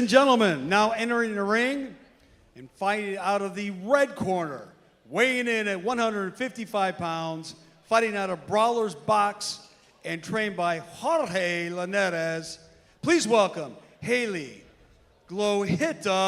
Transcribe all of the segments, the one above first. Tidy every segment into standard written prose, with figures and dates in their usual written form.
and gentlemen, now entering the ring and fighting out of the red corner, weighing in at 155 pounds, fighting out of Brawler's Box and trained by Jorge Linares. Please welcome Halie Cintron.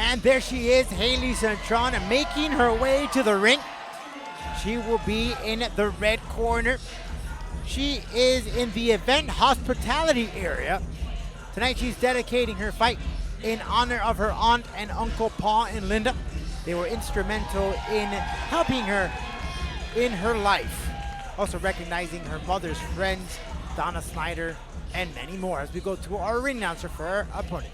And there she is, Halie Cintron, making her way to the ring. She will be in the red corner. She is in the event hospitality area. Tonight she's dedicating her fight in honor of her aunt and uncle Paul and Linda. They were instrumental in helping her in her life. Also recognizing her mother's friends, Donna Snyder, and many more as we go to our ring announcer for our opponent.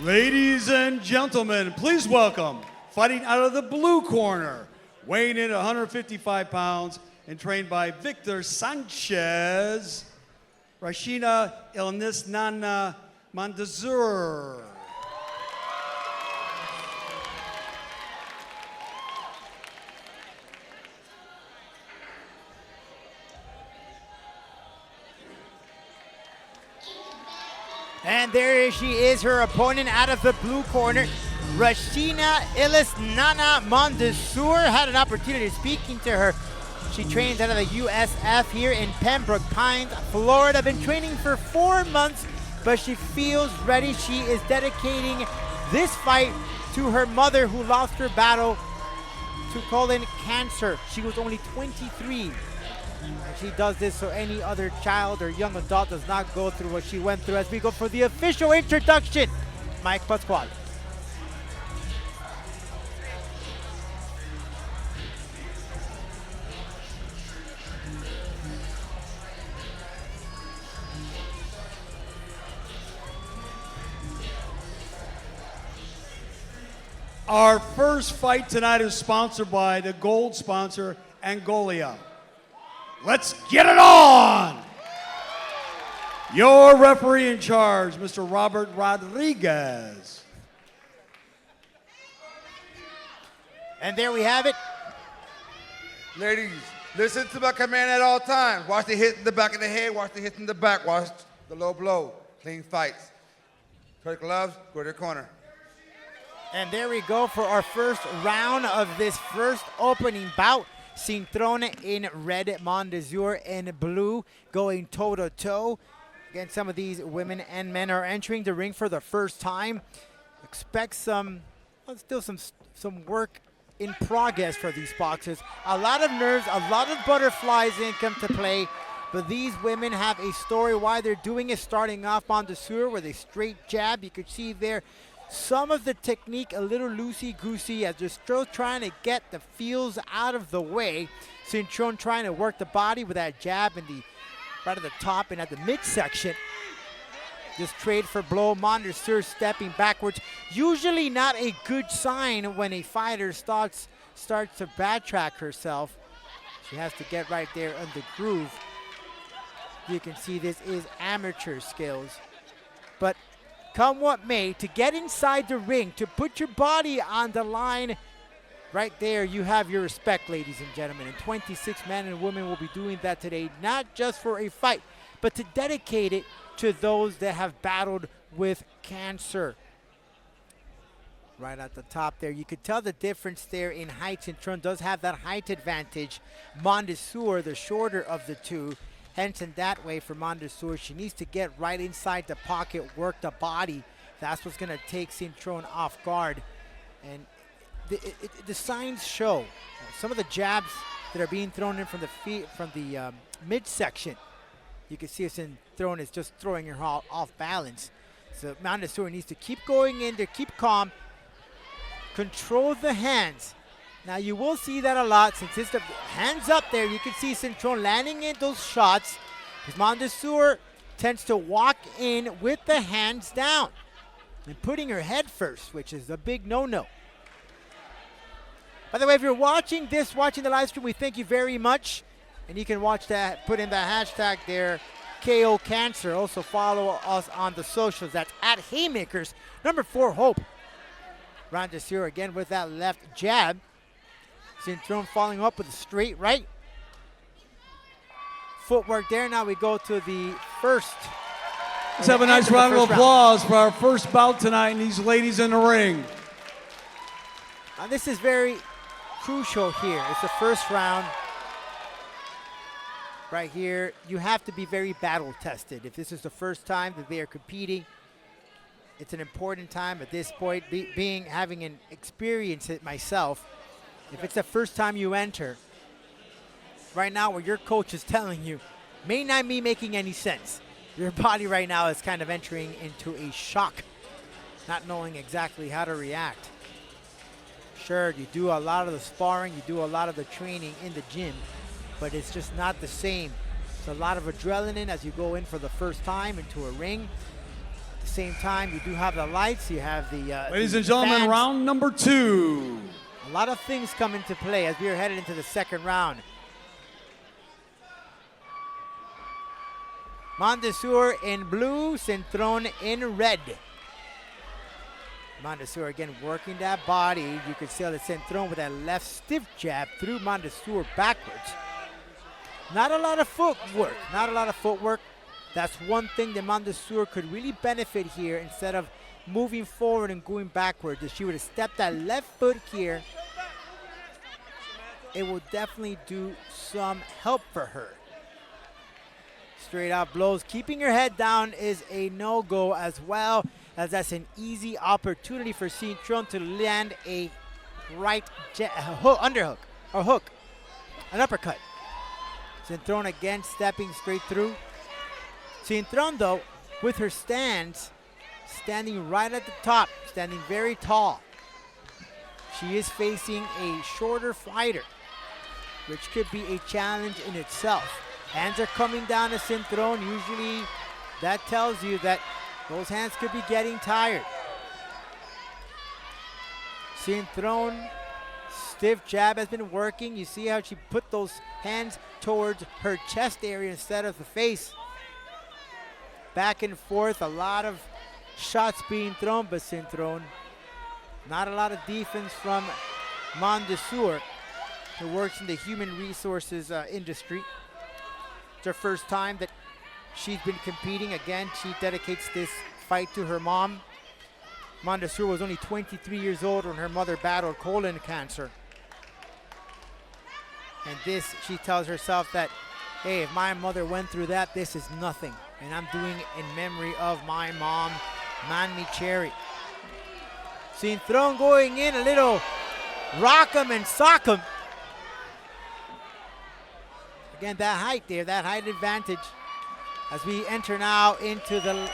Ladies and gentlemen, please welcome, fighting out of the blue corner, weighing in at 155 pounds and trained by Victor Sanchez, Rasina Mondesir. And there she is, her opponent out of the blue corner, Rasina Mondesir. Had an opportunity speaking to her. She trains out of the USF here in Pembroke Pines, Florida. Been training for 4 months, but she feels ready. She is dedicating this fight to her mother who lost her battle to colon cancer. She was only 23. And she does this so any other child or young adult does not go through what she went through. As we go for the official introduction, Mike Pasquale. Our first fight tonight is sponsored by the gold sponsor, Angolia. Let's get it on! Your referee in charge, Mr. Robert Rodriguez. And there we have it. Ladies, listen to my command at all times. Watch the hit in the back of the head, watch the hit in the back, watch the low blow. Clean fights. Put gloves, go to the corner. And there we go for our first round of this first opening bout. Cintron in red, Mondesir in blue, going toe-to-toe. Again, some of these women and men are entering the ring for the first time. Expect some work in progress for these boxers. A lot of nerves, a lot of butterflies in come to play, but these women have a story why they're doing it. Starting off Mondesir with a straight jab. You could see there some of the technique a little loosey-goosey as they're still trying to get the feels out of the way. Cintron trying to work the body with that jab in the right at the top and at the midsection. Just trade for blow. Mondesir stepping backwards. Usually not a good sign when a fighter starts to backtrack herself. She has to get right there on the groove. You can see this is amateur skills. But come what may, to get inside the ring, to put your body on the line, right there, you have your respect, ladies and gentlemen. And 26 men and women will be doing that today, not just for a fight, but to dedicate it to those that have battled with cancer. Right at the top there, you could tell the difference there in height. Cintron does have that height advantage. Mondesir, the shorter of the two. Hence, in that way, for Mondesir, she needs to get right inside the pocket, work the body. That's what's going to take Cintron off guard. And the signs show. Some of the jabs that are being thrown in from the midsection. You can see Cintron is just throwing her off balance. So Mondesir needs to keep going in there, keep calm, control the hands. Now you will see that a lot since it's the hands up there. You can see Cintron landing in those shots because Mondesir tends to walk in with the hands down and putting her head first, which is a big no-no. By the way, if you're watching the live stream, we thank you very much. And you can watch that, put in the hashtag there, KO Cancer. Also follow us on the socials. That's at Haymakers. Number 4, Hope. Mondesir again with that left jab. Cintron following up with a straight right. Footwork there. Now we go to the first. Let's have a nice round of applause for our first bout tonight and these ladies in the ring. This is very crucial here. It's the first round. Right here, you have to be very battle tested. If this is the first time that they are competing, it's an important time at this point. Having an experience it myself, if it's the first time you enter, right now what your coach is telling you may not be making any sense. Your body right now is kind of entering into a shock, not knowing exactly how to react. Sure, you do a lot of the sparring, you do a lot of the training in the gym, but it's just not the same. It's a lot of adrenaline as you go in for the first time into a ring. At the same time, you do have the lights, you have the ladies and gentlemen, fans. round number 2. A lot of things come into play as we are headed into the second round. Mondesir in blue, Cintron in red. Mondesir again working that body. You can see that Cintron with that left stiff jab through Mondesir backwards. Not a lot of footwork, That's one thing that Mondesir could really benefit here instead of moving forward and going backwards. If she would have stepped that left foot here, it will definitely do some help for her. Straight out blows. Keeping her head down is a no-go as well, as that's an easy opportunity for Cintron to land a right underhook, or hook, an uppercut. Cintron again stepping straight through. Cintron though, with her stance, standing right at the top, standing very tall. She is facing a shorter fighter, which could be a challenge in itself. Hands are coming down to Cintron. Usually that tells you that those hands could be getting tired. Cintron, stiff jab has been working. You see how she put those hands towards her chest area instead of the face. Back and forth, a lot of shots being thrown by Cintron. Not a lot of defense from Mondesir, who works in the human resources industry. It's her first time that she's been competing. Again, she dedicates this fight to her mom. Mondesir was only 23 years old when her mother battled colon cancer. And this, she tells herself that, hey, if my mother went through that, this is nothing. And I'm doing it in memory of my mom, Manmi Cherry. Cintron going in, a little rock 'em and sock 'em. Again, that height there, that height advantage. As we enter now into the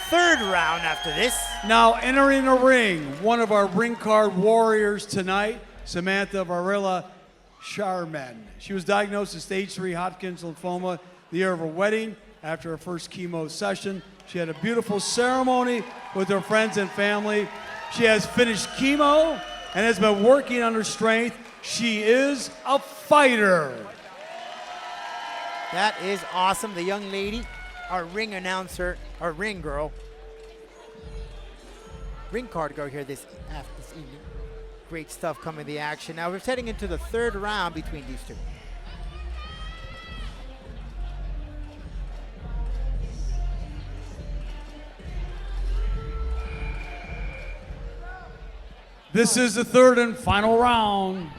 third round after this. Now entering the ring, one of our ring card warriors tonight, Samantha Varela Sharman. She was diagnosed with stage 3 Hodgkin's lymphoma the year of her wedding. After her first chemo session, she had a beautiful ceremony with her friends and family. She has finished chemo and has been working on her strength. She is a fighter. That is awesome. The young lady, our ring announcer, our ring girl, ring card girl here this evening. Great stuff coming to the action. Now we're heading into the third round between these two. This is the third and final round.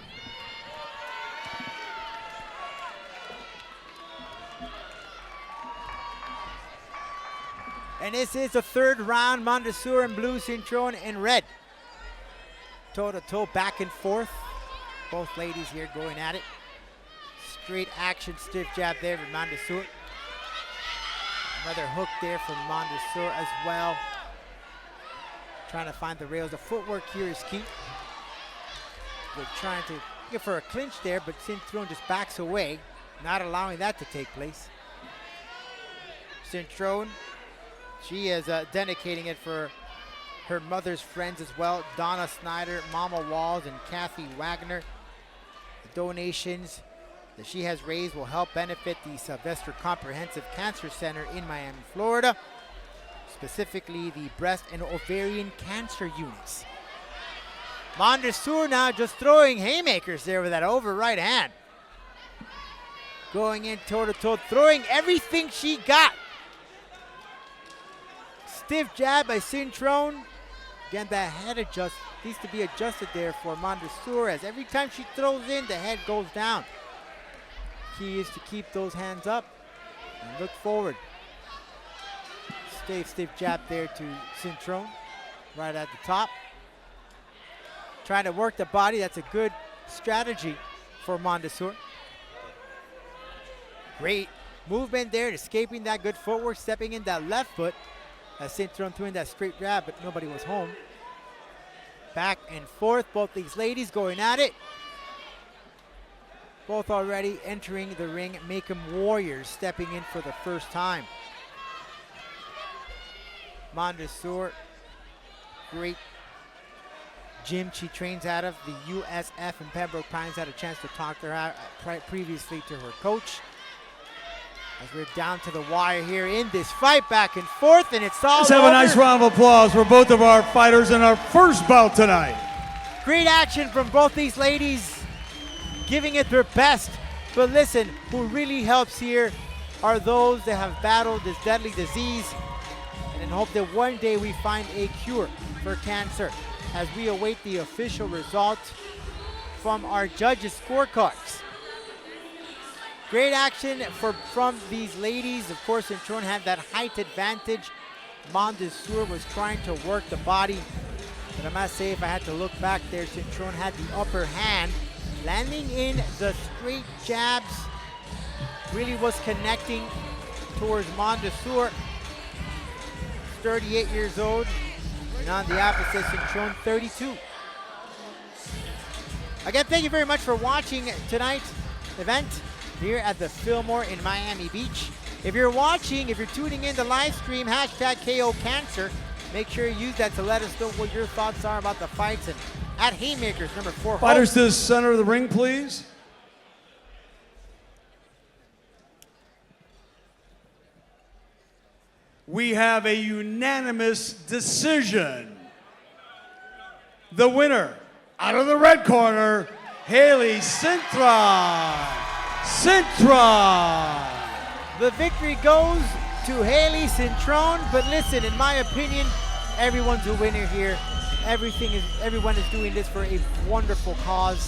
And this is the third round. Mondesir in blue, Cintron in red. Toe to toe, back and forth. Both ladies here going at it. straight action stiff jab there from Mondesir. Another hook there from Mondesir as well. Trying to find the rails. The footwork here is key. They're trying to give her a clinch there, but Cintron just backs away, not allowing that to take place. Cintron, she is dedicating it for her mother's friends as well, Donna Snyder, Mama Walls, and Kathy Wagner. The donations that she has raised will help benefit the Sylvester Comprehensive Cancer Center in Miami, Florida, specifically the breast and ovarian cancer units. Mondesir now just throwing haymakers there with that over right hand. Going in toe-to-toe, throwing everything she got. Stiff jab by Cintron. Again, that head adjust needs to be adjusted there for Mondesir, as every time she throws in, the head goes down. Key is to keep those hands up and look forward. Stiff jab there to Cintron, right at the top. Trying to work the body, that's a good strategy for Mondesir. Great movement there, escaping that good footwork, stepping in that left foot as Cintron threw in that straight jab, but nobody was home. Back and forth, both these ladies going at it. Both already entering the ring, make them warriors, stepping in for the first time. Mondesir, great gym she trains out of, the USF in Pembroke Pines. Had a chance to talk to her previously to her coach. As we're down to the wire here in this fight, back and forth, and it's all Let's have over. a nice round of applause for both of our fighters in our first bout tonight. Great action from both these ladies, giving it their best. But listen, who really helps here are those that have battled this deadly disease, and in hope that one day we find a cure for cancer, as we await the official results from our judges' scorecards. Great action from these ladies. Of course, Cintron had that height advantage. Mondesir was trying to work the body, but I must say, if I had to look back there, Cintron had the upper hand, landing in the straight jabs. Really was connecting towards Mondesir, 38 years old, and on the opposite, Cintron, 32. Again, thank you very much for watching tonight's event here at the Fillmore in Miami Beach. If you're watching, if you're tuning in the live stream, hashtag KO Cancer, make sure you use that to let us know what your thoughts are about the fights. And at Haymakers, number 4. Fighters to the center of the ring, please. We have a unanimous decision. The winner, out of the red corner, Halie Cintron. The victory goes to Halie Cintron, but listen, in my opinion, everyone's a winner here. Everyone is doing this for a wonderful cause.